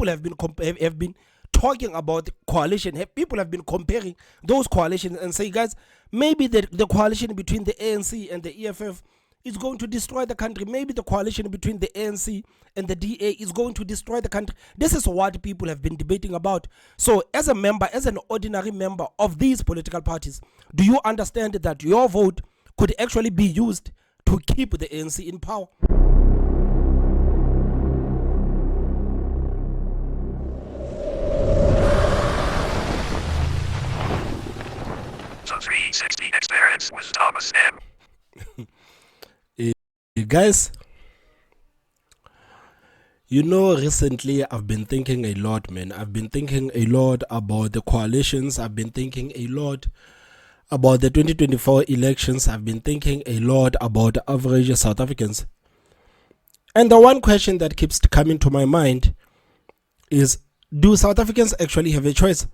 have been have been talking about the coalition. People have been comparing those coalitions and say, guys, maybe the coalition between the ANC and the EFF is going to destroy the country. Maybe the coalition between the ANC and the DA is going to destroy the country. This is what people have been debating about. So as a member, as an ordinary member of these political parties, do you understand that your vote could actually be used to keep the ANC in power? The 360 experience with Thomas M. Guys, you know, recently I've been thinking a lot, man. I've been thinking a lot about the coalitions. I've been thinking a lot about the 2024 elections. I've been thinking a lot about average South Africans. And the one question that keeps coming to my mind is, do South Africans actually have a choice?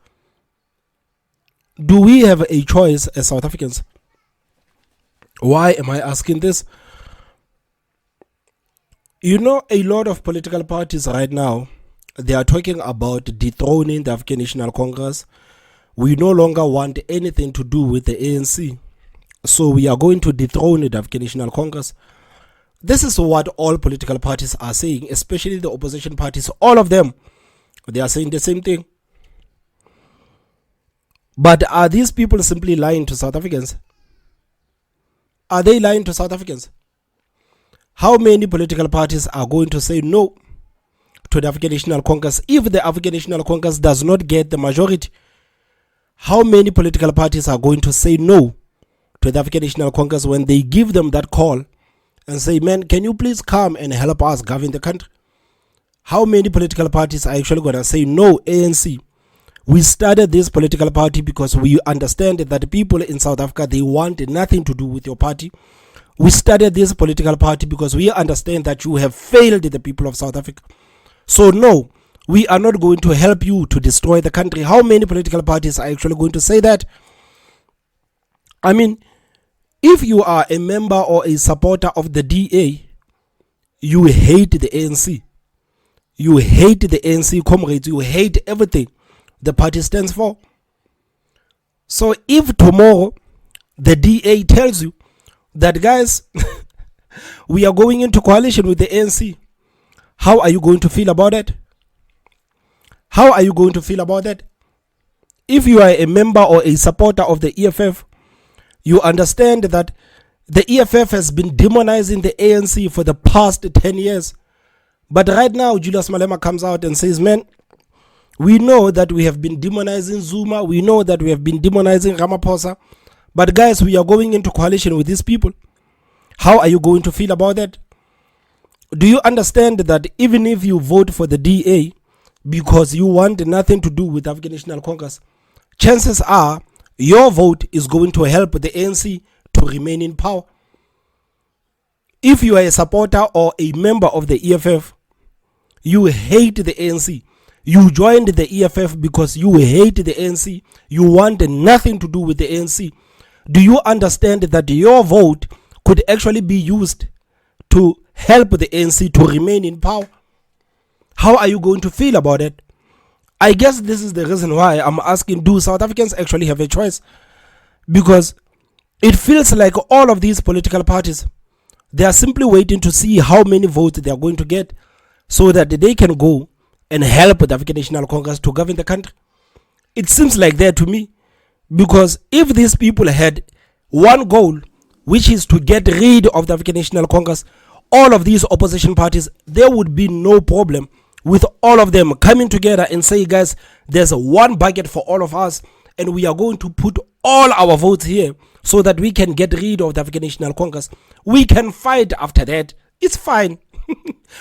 Do we have a choice as South Africans? Why am I asking this? You know, a lot of political parties right now, they are talking about dethroning the African National Congress. We no longer want anything to do with the ANC. So we are going to dethrone the African National Congress. This is what all political parties are saying, especially the opposition parties. All of them, they are saying the same thing. But are these people simply lying to South Africans? Are they lying to South Africans? How many political parties are going to say no to the African National Congress if the African National Congress does not get the majority? How many political parties are going to say no to the African National Congress when they give them that call and say, man, can you please come and help us govern the country? How many political parties are actually going to say, no, ANC? We started this political party because we understand that the people in South Africa, they want nothing to do with your party. We started this political party because we understand that you have failed the people of South Africa. So no, we are not going to help you to destroy the country. How many political parties are actually going to say that? I mean, if you are a member or a supporter of the DA, you hate the ANC. You hate the ANC comrades. You hate everything the party stands for. So if tomorrow the DA tells you that, guys, we are going into coalition with the ANC, how are you going to feel about that? How are you going to feel about that? If you are a member or a supporter of the EFF, you understand that the EFF has been demonizing the ANC for the past 10 years. But right now, Julius Malema comes out and says, man, we know that we have been demonizing Zuma. We know that we have been demonizing Ramaphosa. But guys, we are going into coalition with these people. How are you going to feel about that? Do you understand that even if you vote for the DA because you want nothing to do with African National Congress, chances are your vote is going to help the ANC to remain in power? If you are a supporter or a member of the EFF, you hate the ANC. You joined the EFF because you hate the ANC. You want nothing to do with the ANC. Do you understand that your vote could actually be used to help the ANC to remain in power? How are you going to feel about it? I guess this is the reason why I'm asking, do South Africans actually have a choice? Because it feels like all of these political parties, they are simply waiting to see how many votes they are going to get so that they can go and help the African National Congress to govern the country. It seems like that to me. Because if these people had one goal, which is to get rid of the African National Congress, all of these opposition parties, there would be no problem with all of them coming together and say, guys, there's one bucket for all of us, and we are going to put all our votes here so that we can get rid of the African National Congress. We can fight after that. It's fine.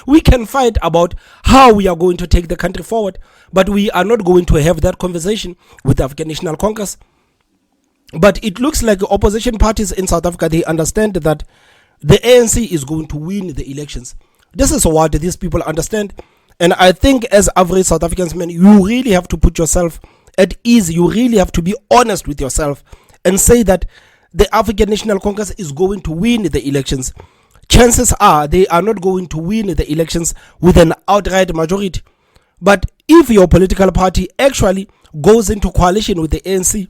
We can fight about how we are going to take the country forward, but we are not going to have that conversation with the African National Congress. But it looks like the opposition parties in South Africa, they understand that the ANC is going to win the elections. This is what these people understand. And I think as average South Africans, man, you really have to put yourself at ease. You really have to be honest with yourself and say that the African National Congress is going to win the elections. Chances are they are not going to win the elections with an outright majority. But If your political party actually goes into coalition with the ANC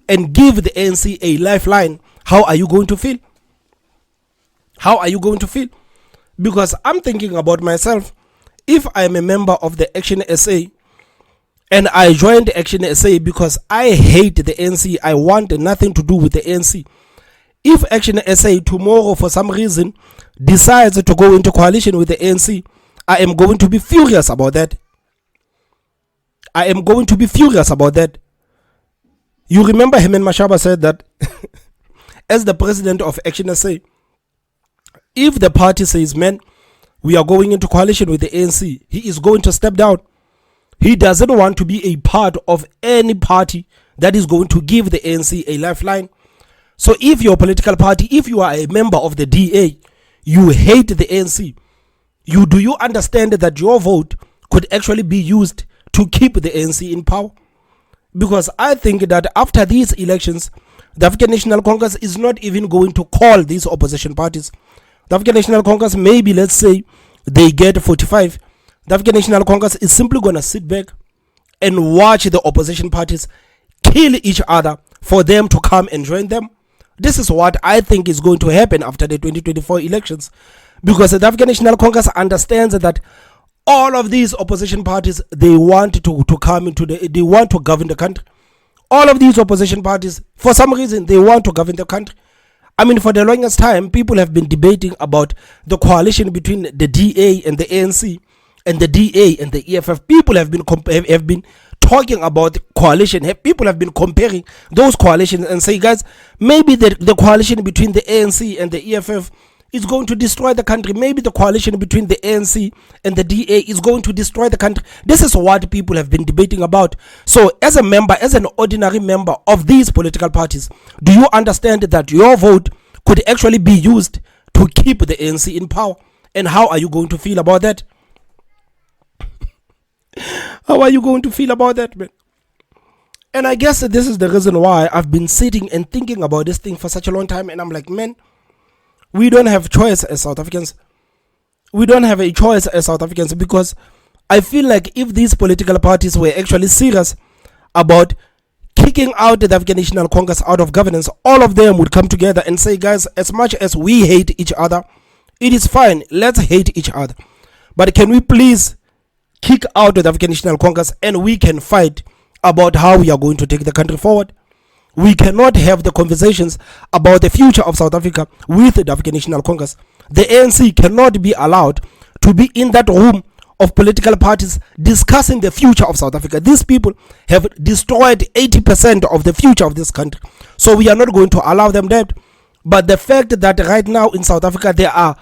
and give the ANC a lifeline, how are you going to feel? How are you going to feel? Because I'm thinking about myself. If I'm a member of the Action SA and I joined Action SA because I hate the ANC, I want nothing to do with the ANC. If Action SA tomorrow for some reason decides to go into coalition with the ANC, I am going to be furious about that. I am going to be furious about that. You remember Hemen Mashaba said that as the president of Action SA, if the party says, man, we are going into coalition with the ANC, he is going to step down. He doesn't want to be a part of any party that is going to give the ANC a lifeline. So if your political party, if you are a member of the DA, you hate the ANC, do you understand that your vote could actually be used to keep the ANC in power? Because I think that after these elections, the African National Congress is not even going to call these opposition parties. The African National Congress, maybe let's say they get 45. The African National Congress is simply going to sit back and watch the opposition parties kill each other for them to come and join them. This is what I think is going to happen after the 2024 elections. Because the African National Congress understands that all of these opposition parties, they want to come into they want to govern the country. All of these opposition parties, for some reason, they want to govern the country. I mean, for the longest time, people have been debating about the coalition between the DA and the ANC and the DA and the EFF. People have been talking about coalition. People have been comparing those coalitions and say, guys, maybe the coalition between the ANC and the EFF is going to destroy the country. Maybe the coalition between the ANC and the DA is going to destroy the country. This is what people have been debating about. So as a member, as an ordinary member of these political parties, do you understand that your vote could actually be used to keep the ANC in power? And how are you going to feel about that? How are you going to feel about that, man? And I guess that this is the reason why I've been sitting and thinking about this thing for such a long time. And I'm like, man, we don't have choice as South Africans. We don't have a choice as South Africans, because I feel like if these political parties were actually serious about kicking out the African National Congress out of governance, all of them would come together and say, guys, as much as we hate each other, it is fine, let's hate each other. But can we please kick out the African National Congress and we can fight about how we are going to take the country forward? We cannot have the conversations about the future of South Africa with the African National Congress. The ANC cannot be allowed to be in that room of political parties discussing the future of South Africa. These people have destroyed 80% of the future of this country. So we are not going to allow them that. But the fact that right now in South Africa there are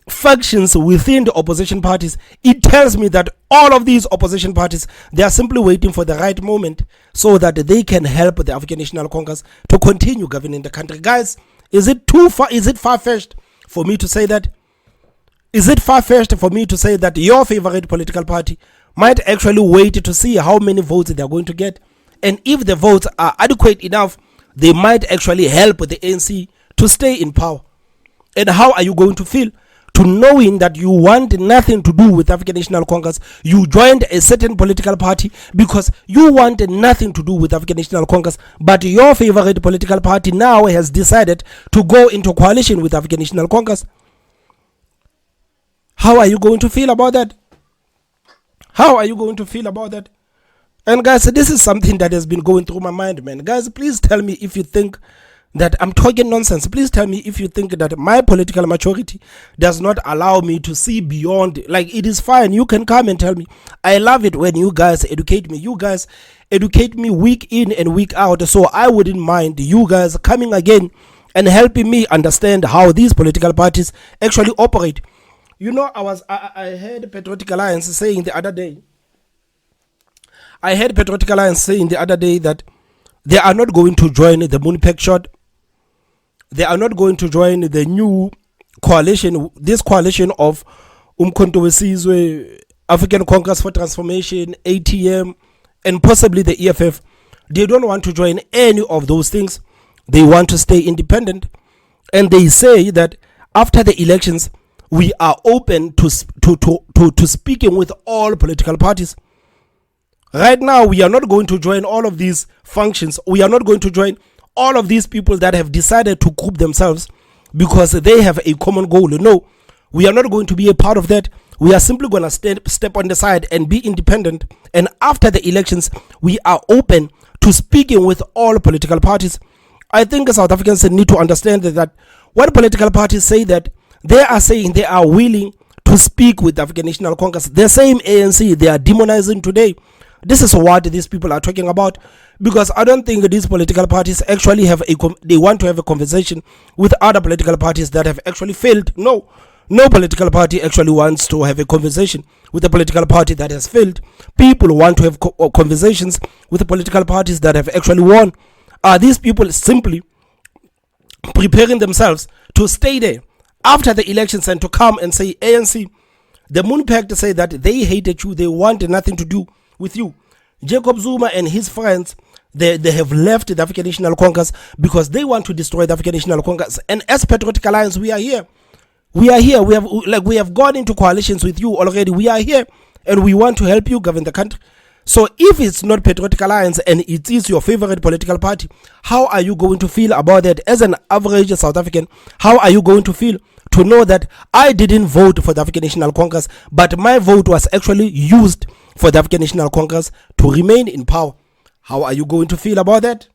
factions within the opposition parties, it tells me that all of these opposition parties, they are simply waiting for the right moment so that they can help the African National Congress to continue governing the country. Guys, is it too far? Is it far-fetched for me to say that? Is it far-fetched for me to say that your favorite political party might actually wait to see how many votes they are going to get? And if the votes are adequate enough, they might actually help the ANC to stay in power. And how are you going to feel to knowing that you want nothing to do with African National Congress? You joined a certain political party because you wanted nothing to do with African National Congress, but your favorite political party now has decided to go into coalition with African National Congress. How are you going to feel about that? How are you going to feel about that? And guys, this is something that has been going through my mind, man. Guys, please tell me if you think that I'm talking nonsense. Please tell me if you think that my political maturity does not allow me to see beyond. Like, it is fine. You can come and tell me. I love it when you guys educate me. You guys educate me week in and week out. So I wouldn't mind you guys coming again and helping me understand how these political parties actually operate. You know, I heard Patriotic Alliance saying the other day. That they are not going to join the Moonpeg Shot. They are not going to join the new coalition, this coalition of Umkhonto weSizwe, African Congress for Transformation, ATM, and possibly the EFF. They don't want to join any of those things. They want to stay independent. And they say that after the elections, we are open to speaking with all political parties. Right now, we are not going to join all of these functions. We are not going to join all of these people that have decided to group themselves because they have a common goal. No, we are not going to be a part of that. We are simply going to step on the side and be independent. And after the elections, we are open to speaking with all political parties. I think South Africans need to understand that when political parties say that, they are saying they are willing to speak with the African National Congress. The same ANC they are demonizing today. This is what these people are talking about, because I don't think these political parties actually have they want to have a conversation with other political parties that have actually failed. No political party actually wants to have a conversation with a political party that has failed. People want to have conversations with the political parties that have actually won. Are these people simply preparing themselves to stay there after the elections and to come and say, ANC, the Moon Pact, say that they hated you, they wanted nothing to do with you. Jacob Zuma and his friends, they have left the African National Congress because they want to destroy the African National Congress. And as Patriotic Alliance, we are here. We have gone into coalitions with you already. We are here and we want to help you govern the country. So if it's not Patriotic Alliance and it is your favorite political party, how are you going to feel about that? As an average South African, how are you going to feel to know that I didn't vote for the African National Congress, but my vote was actually used for the African National Congress to remain in power? How are you going to feel about that?